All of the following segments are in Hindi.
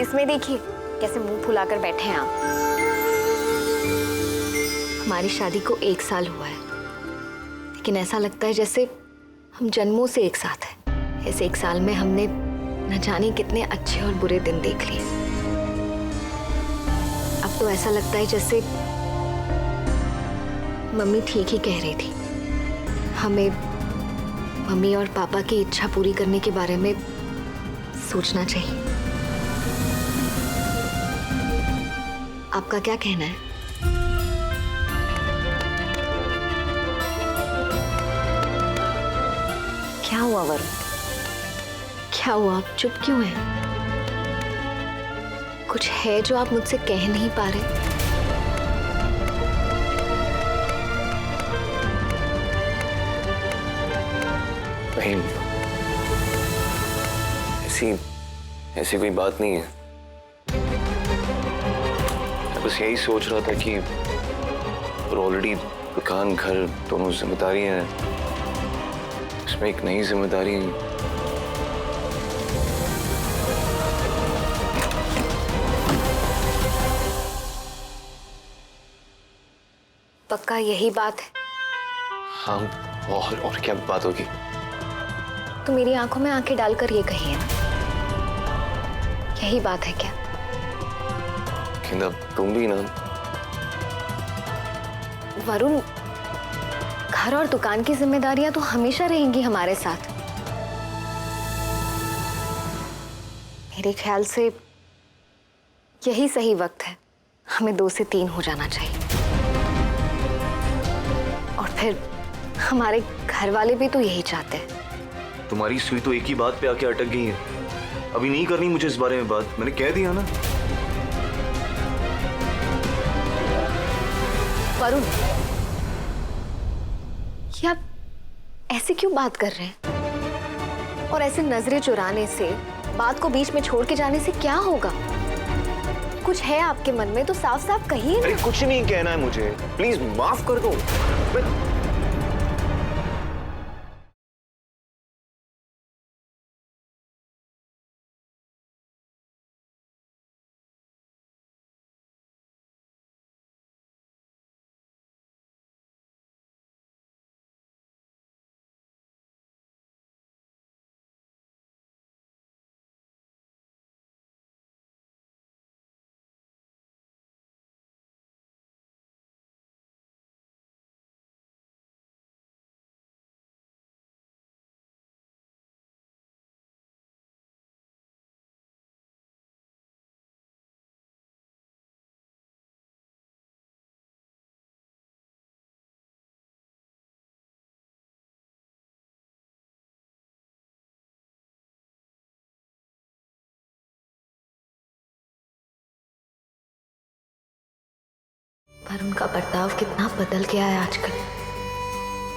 इसमें देखिए कैसे मुंह फुलाकर बैठे हैं आप। हमारी शादी को 1 साल हुआ है, लेकिन ऐसा लगता है जैसे हम जन्मों से एक साथ हैं। इस 1 साल में हमने न जाने कितने अच्छे और बुरे दिन देख लिए। अब तो ऐसा लगता है जैसे मम्मी ठीक ही कह रही थी, हमें मम्मी और पापा की इच्छा पूरी करने के बारे में सोचना चाहिए। आपका क्या कहना है? क्या हुआ वरुण? क्या हुआ, आप चुप क्यों हैं? कुछ है जो आप मुझसे कह नहीं पा रहे? नहीं, ऐसी कोई बात नहीं है। मैं बस यही सोच रहा था कि ऑलरेडी दुकान घर दोनों जिम्मेदारियां हैं, इसमें एक नई जिम्मेदारी। पक्का यही बात है? हाँ, और क्या बात होगी? तो मेरी आंखों में आंखें डालकर ये कहिए ना, यही बात है क्या? अब तुम भी ना। वरुण, घर और दुकान की जिम्मेदारियां तो हमेशा रहेंगी हमारे साथ। मेरे ख्याल से यही सही वक्त है, हमें 2 से 3 हो जाना चाहिए। और फिर हमारे घर वाले भी तो यही चाहते हैं। तुम्हारी सुई तो एक ही बात पे आके अटक गई है। अभी नहीं करनी मुझे इस बारे में बात, मैंने कह दिया ना। वरुण, ये आप ऐसे क्यों बात कर रहे हैं? और ऐसे नजरें चुराने से, बात को बीच में छोड़ के जाने से क्या होगा? कुछ है आपके मन में तो साफ साफ कहिए ना। कुछ नहीं कहना है मुझे, प्लीज माफ कर दो। वरुण का बर्ताव कितना बदल गया है आजकल,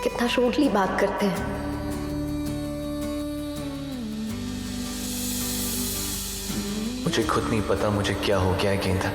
कितना रूडली बात करते हैं। मुझे खुद नहीं पता मुझे क्या हो गया है गेंदा।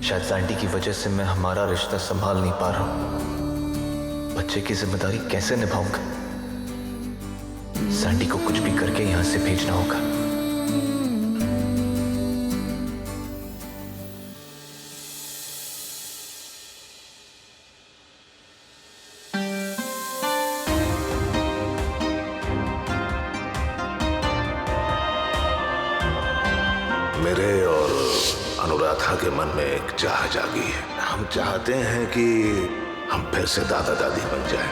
शायद सैंडी की वजह से मैं हमारा रिश्ता संभाल नहीं पा रहा हूं। बच्चे की जिम्मेदारी कैसे निभाऊंगा? सैंडी को कुछ भी करके यहां से भेजना होगा। मेरे और अनुराधा के मन में एक चाह जागी है। हम चाहते हैं कि हम फिर से दादा दादी बन जाएं।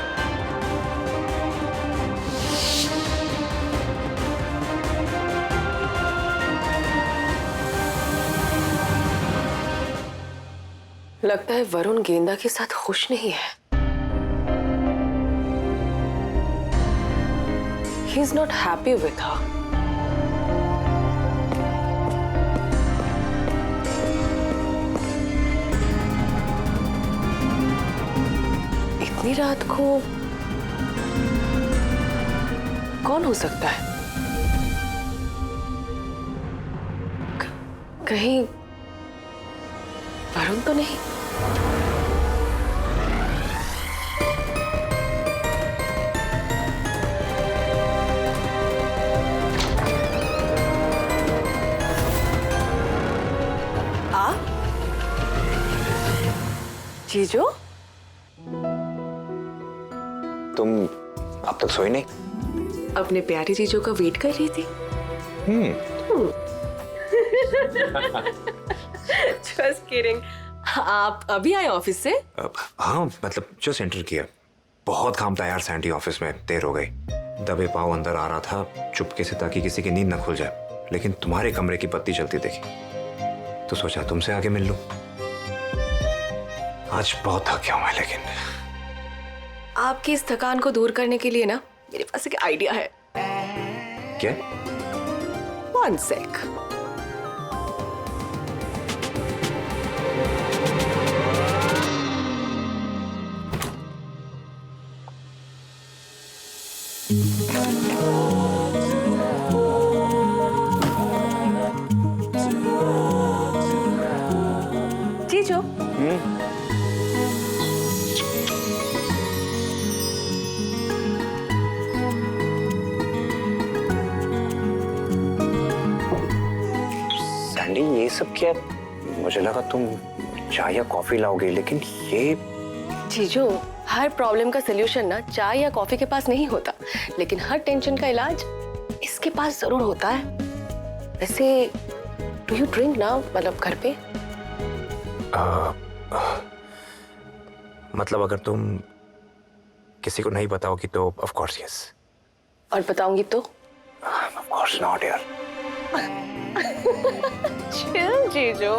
लगता है वरुण गेंदा के साथ खुश नहीं है। He is not happy with her. इतनी रात को कौन हो सकता है? कहीं वरुण तो नहीं? जीजू तुम अब तक सोई नहीं? अपने प्यारे जीजू का वेट कर रही थी। Just kidding. आप अभी आए ऑफिस से? हाँ, मतलब जस्ट एंटर किया। बहुत काम था यार सैंडी, ऑफिस में देर हो गई। दबे पाँव अंदर आ रहा था चुपके से ताकि किसी की नींद न खुल जाए, लेकिन तुम्हारे कमरे की बत्ती जलती देखी तो सोचा तुमसे आगे मिल लूं। आज बहुत थक गया हूं मैं, लेकिन आपकी इस थकान को दूर करने के लिए ना मेरे पास एक आइडिया है। क्या? 1 sec. जीजू सैंडी ये सब क्या? मुझे लगा तुम चाय या कॉफी लाओगे, लेकिन ये जीजू, हर प्रॉब्लम का सलूशन ना चाय या कॉफी के पास नहीं होता, लेकिन हर टेंशन का इलाज इसके पास जरूर होता है। वैसे डू यू ड्रिंक ना, मतलब घर पे? मतलब अगर तुम किसी को नहीं बताओगी तो ऑफ कोर्स यस। और बताऊंगी तो? ऑफ कोर्स नॉट यार। चिल जीजू।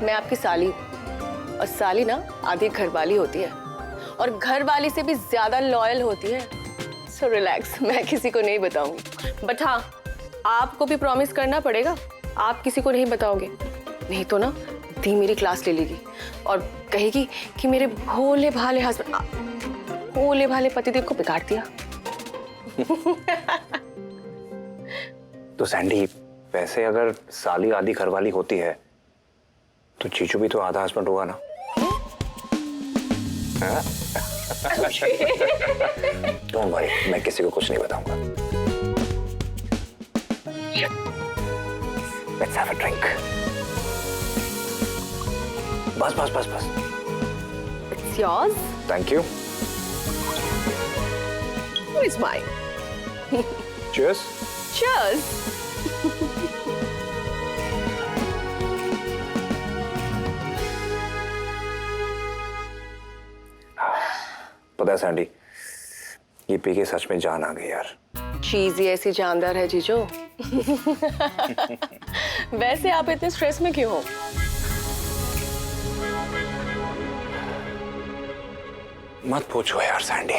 मैं आपकी साली हूँ, और साली ना आधी घरवाली होती है, और घरवाली से भी ज्यादा लॉयल होती है। सो रिलैक्स, मैं किसी को नहीं बताऊंगी। बट हाँ, आपको भी प्रॉमिस करना पड़ेगा, आप किसी को नहीं बताओगे, नहीं तो ना दी मेरी क्लास ले लेगी और कहेगी कि मेरे भोले भाले हस्बैंड, भोले भाले पतिदेव को बिगाड़ दिया। तो सैंडी, वैसे अगर साली आधी घरवाली होती है तो जीजू भी तो आधा हस्बैंड होगा ना? डोंट वरी, मैं किसी को कुछ नहीं बताऊंगा। Let's have a drink. बस बस बस बस। It's yours. Thank you. It's mine. Cheers. Cheers. पता है सैंडी, ये पी के सच में जान आ गई यार। चीज ही ऐसी जानदार है जीजू। वैसे आप इतने स्ट्रेस में क्यों हो? मत पूछो यार सैंडी।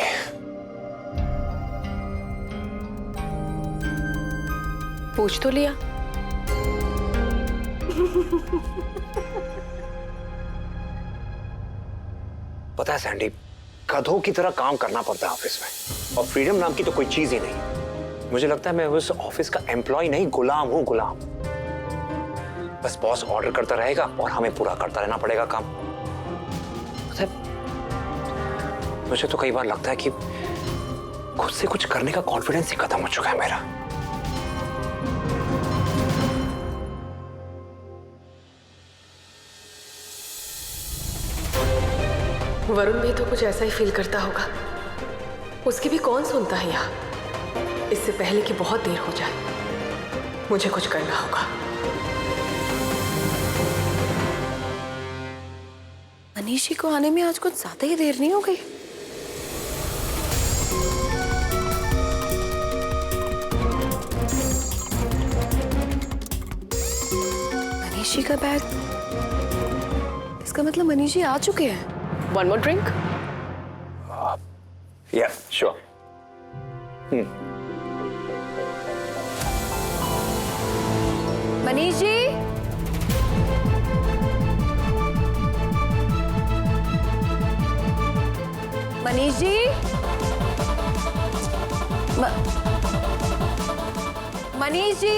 पूछ तो लिया। पता है सैंडी, गधों की तरह काम करना पड़ता है ऑफिस में, और फ्रीडम नाम की तो कोई चीज ही नहीं। मुझे लगता है मैं उस ऑफिस का एम्प्लॉय नहीं, गुलाम हूं, गुलाम। बस बॉस ऑर्डर करता रहेगा और हमें पूरा करता रहना पड़ेगा काम। पता है, मुझे तो कई बार लगता है कि खुद से कुछ करने का कॉन्फिडेंस ही खत्म हो चुका है मेरा। वरुण भी तो कुछ ऐसा ही फील करता होगा। उसकी भी कौन सुनता है यहाँ। इससे पहले कि बहुत देर हो जाए, मुझे कुछ करना होगा। मनीषी को आने में आज कुछ ज्यादा ही देर नहीं हो गई? मनीषी का बैग, इसका मतलब मनीषी आ चुके हैं। One more drink? Yeah, sure. Manish ji, Manish ji, Manish ji.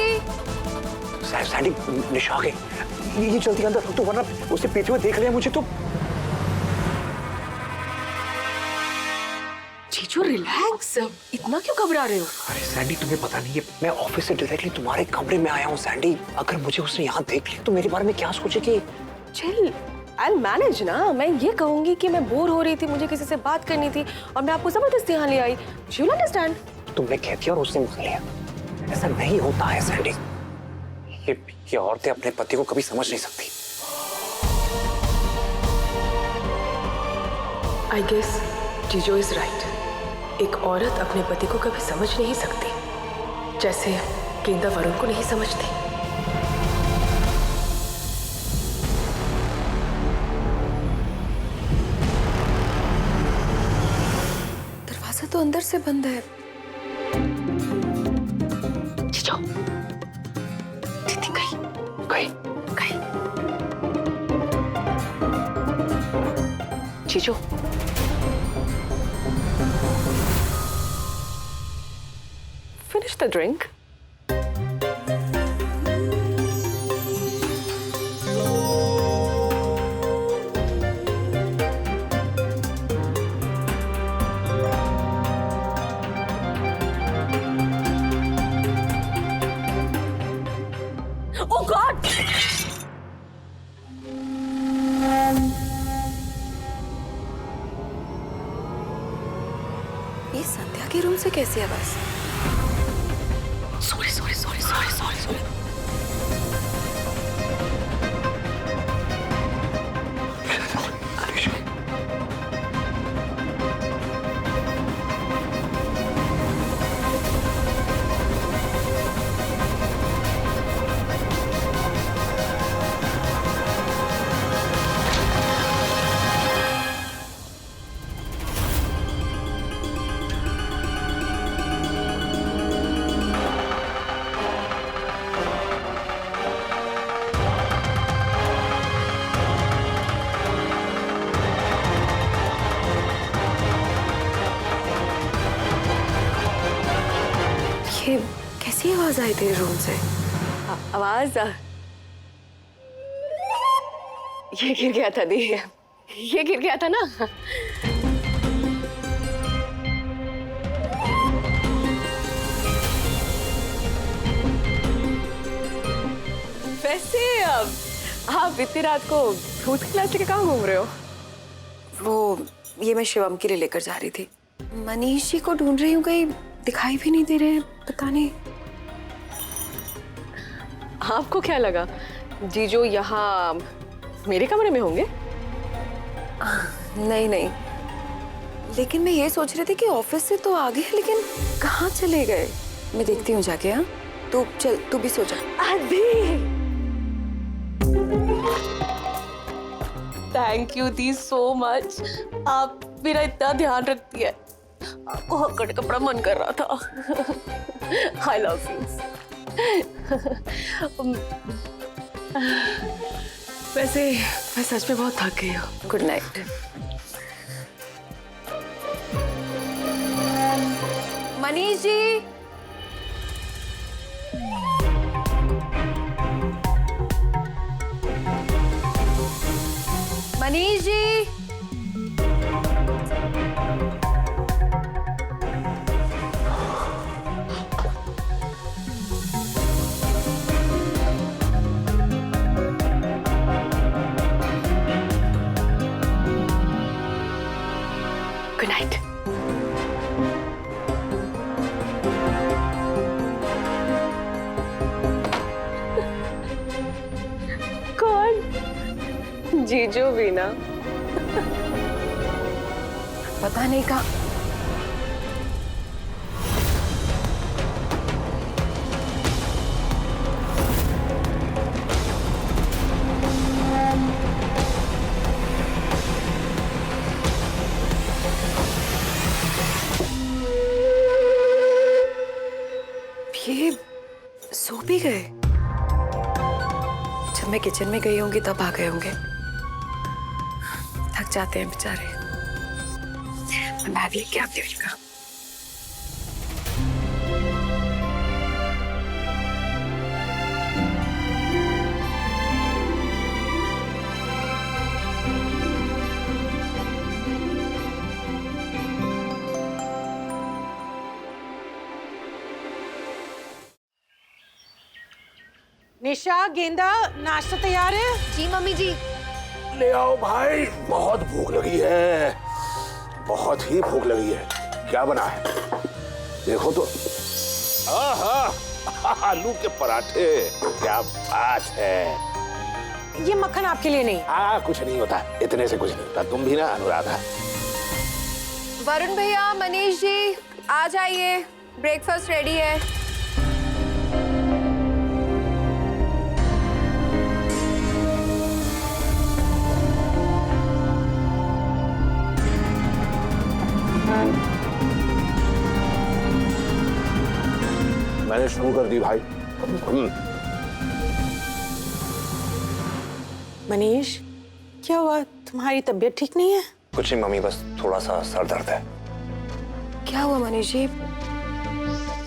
Sandy, Nisha आ गई। ये जल्दी अंदर रख दो, वरना उसे पीते हुए देख लिया मुझे तो। जीजू रिलैक्स, इतना क्यों घबरा रहे हो? अरे सैंडी, तुम्हें पता नहीं है, मैं ऑफिस से डायरेक्टली तुम्हारे कमरे में आया हूँ सैंडी। अगर मुझे उसने यहाँ देख लिया तो मेरे बारे में क्या सोचेगी? चिल, I'll manage ना। मैं ये कहूंगी कि मैं बोर हो रही थी, मुझे किसी से बात करनी थी और मैं आपको जबरदस्ती यहाँ ले आई। You'll understand। तुमने कह दिया और उसने मान लिया। ऐसा नहीं होता है सैंडी। ये औरतें अपने पति को कभी समझ नहीं सकती। I guess जीजो is right। एक औरत अपने पति को कभी समझ नहीं सकती, जैसे गेंदा वरुण को नहीं समझती। दरवाजा तो अंदर से बंद है। जीजो, दीदी गई। जीजू, finish the drink। Oh God! ये संध्या के रूम से कैसी आवाज? सॉरी। ये कैसी आवाज आई तेरे रूम से? आवाज ये गिर गया था दी, ये गिर गया था ना। वैसे आप इतनी रात को भूत की लाश लेके कहाँ घूम रहे हो? वो ये मैं शिवम के लिए लेकर जा रही थी। मनीष जी को ढूंढ रही हूँ, कहीं दिखाई भी नहीं दे रहे हैं, पता नहीं। आपको क्या लगा जीजो यहाँ मेरे कमरे में होंगे? नहीं, लेकिन मैं ये सोच रही थी कि ऑफिस से तो आ गए, लेकिन कहाँ चले गए? मैं देखती हूँ जाके। हाँ, तू चल, तू भी सो जा। Thank you the so much. आप मेरा इतना ध्यान रखती है। आपको हक्कड़ का बड़ा मन कर रहा था। I love you. वैसे मैं सच में बहुत थक गई हूँ। Good night. Manish ji, Manish ji, good night. कौन? जीजू भी ना। पता नहीं कहाँ। ये सो भी गए? जब मैं किचन में गई होंगी तब आ गए होंगे। थक जाते हैं बेचारे। मैं बैग लेके आती हूँ इनका। निशा, गेंदा, नाश्ता तैयार है? जी मम्मी जी। ले आओ भाई, बहुत भूख लगी है, बहुत ही भूख लगी है। क्या बना है देखो तो। आहा, आलू के पराठे, क्या बात है। ये मक्खन आपके लिए नहीं। हाँ, कुछ नहीं होता, इतने से कुछ नहीं होता। तुम भी ना अनुराधा। वरुण भैया, मनीष जी आ जाइए, ब्रेकफास्ट रेडी है। मैंने शुरू कर दी भाई। मनीष, क्या हुआ? तुम्हारी तबीयत ठीक नहीं है? कुछ नहीं मम्मी, बस थोड़ा सा सर दर्द है। क्या हुआ मनीष जी?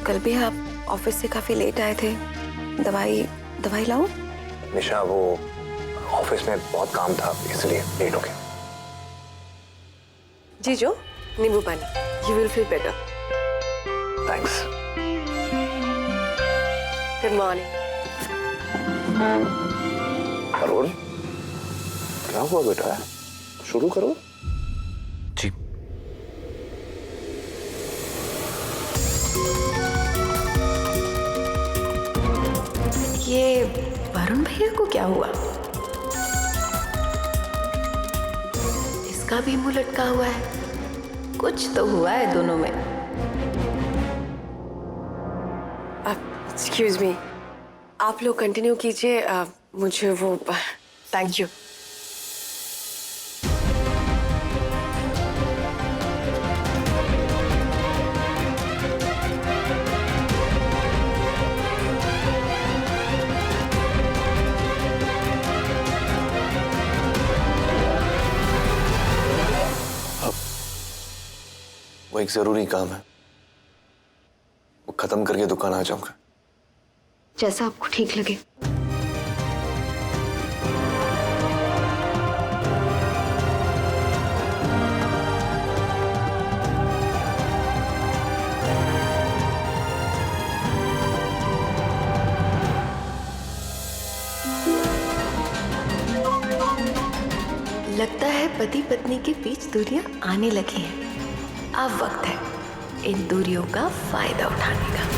कल भी आप ऑफिस से काफी लेट आए थे। दवाई लाऊं? निशा, वो ऑफिस में बहुत काम था इसलिए लेट हो गया। जीजू, नींबू पानी। You will feel better. Thanks. Good morning. Arun, क्या हुआ बेटा? शुरू करो। जी। ये वरुण भैया को क्या हुआ? इसका भी मुंह लटका हुआ है। कुछ तो हुआ है दोनों में। एक्सक्यूज मी, आप लोग कंटिन्यू कीजिए। मुझे वो थैंक यू। वो एक जरूरी काम है, वो खत्म करके दुकान आ जाऊंगा। जैसा आपको ठीक लगे। लगता है पति पत्नी के बीच दूरियां आने लगी हैं। अब वक्त है इन दूरियों का फायदा उठाने का।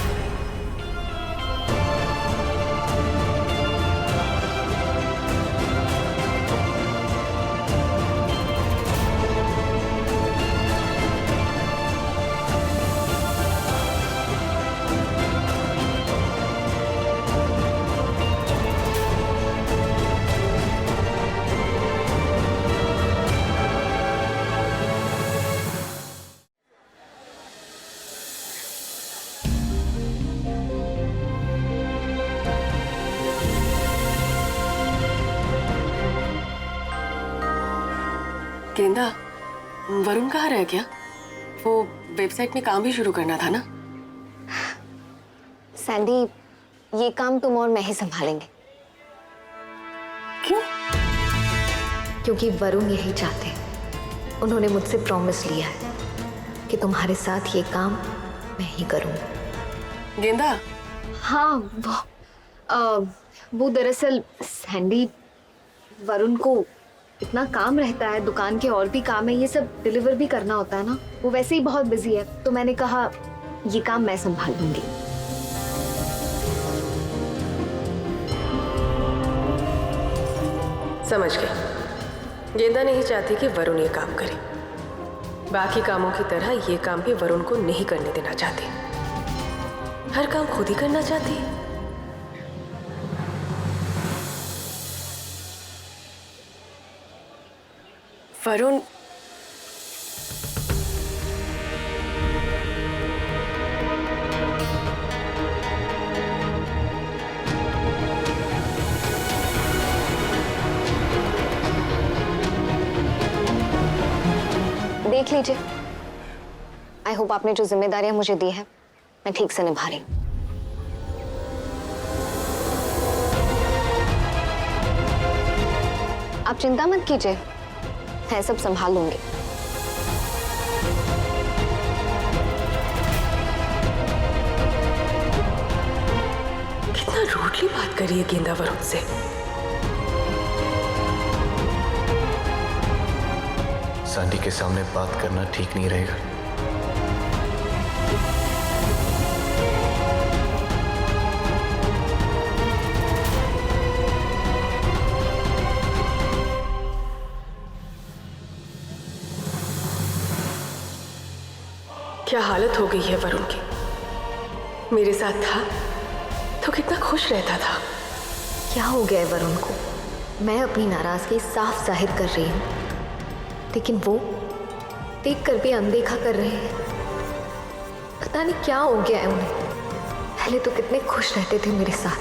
गेंदा, वरुण कहाँ रह गया? वो वेबसाइट में काम भी शुरू करना था ना? सैंडी, ये काम तुम और मैं ही संभालेंगे। क्यों? क्योंकि वरुण यही चाहते हैं। उन्होंने मुझसे प्रॉमिस लिया है कि तुम्हारे साथ ये काम मैं ही करूंगी। गेंदा? हाँ, वो दरअसल सैंडी, वरुण को इतना काम रहता है, दुकान के और भी काम है, ये सब डिलीवर भी करना होता है ना। वो वैसे ही बहुत बिजी है, तो मैंने कहा ये काम मैं संभाल लूंगी। समझ गई। गेंदा नहीं चाहती कि वरुण ये काम करे। बाकी कामों की तरह ये काम भी वरुण को नहीं करने देना चाहती। हर काम खुद ही करना चाहती है। वरुण देख लीजिए, आई होप आपने जो जिम्मेदारियां मुझे दी है मैं ठीक से निभा रही हूँ। आप चिंता मत कीजिए, मैं सब संभाल लूंगी। कितना रूडली बात करी है गेंदा वरुण से। सांडी के सामने बात करना ठीक नहीं रहेगा। क्या हालत हो गई है वरुण की। मेरे साथ था तो कितना खुश रहता था। क्या हो गया है वरुण को? मैं अपनी नाराजगी साफ जाहिर कर रही हूँ, लेकिन वो देख कर भी अनदेखा कर रहे हैं। पता नहीं क्या हो गया है उन्हें। पहले तो कितने खुश रहते थे मेरे साथ,